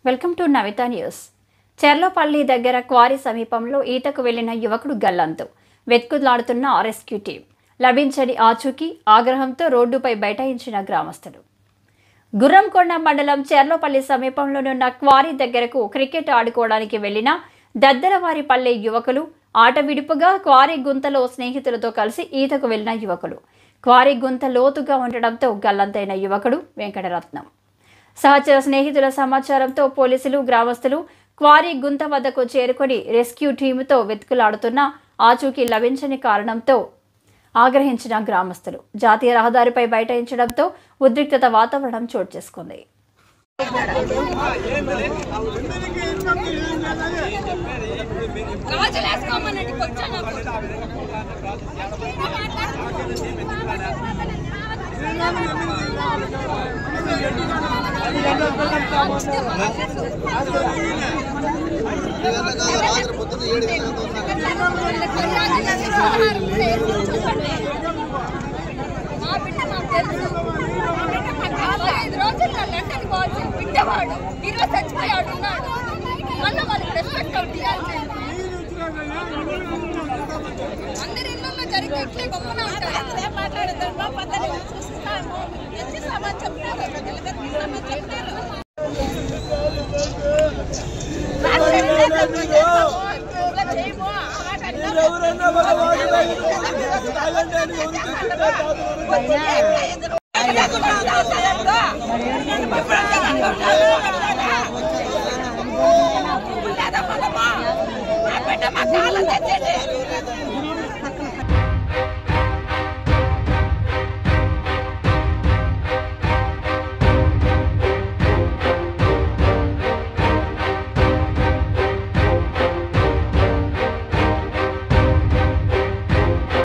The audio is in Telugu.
Welcome to Navitha news. Cherlapalli దగ్గర క్వారీ సమీపంలో ఈతకు వెళ్లిన యువకుడు గల్లంతు. వెతుకులాడుతున్న రెస్క్యూ టీం. లభించని ఆచూకీ, ఆగ్రహంతో రోడ్డుపై బైఠాయించిన గ్రామస్తులు. గుర్రంకొండ మండలం చెర్లపల్లి సమీపంలోనున్న క్వారీ దగ్గరకు క్రికెట్ ఆడుకోవడానికి వెళ్లిన దద్దరవారిపల్లె యువకులు ఆట విడుపుగా క్వారీ గుంతలో స్నేహితులతో కలిసి ఈతకు వెళ్లిన యువకులు. క్వారీ గుంత లోతుగా ఉండడంతో గల్లంతైన యువకుడు వెంకటరత్నం. సహచర స్నేహితుల సమాచారంతో పోలీసులు, గ్రామస్తులు క్వారీ గుంత వద్దకు చేరుకొని రెస్క్యూ టీముతో వెతుకులాడుతున్న ఆచూకీ లభించని కారణంతో ఆగ్రహించిన గ్రామస్తులు జాతీయ రహదారిపై బైఠాయించడంతో ఉద్రిక్తత వాతావరణం చోటు చేసుకుంది.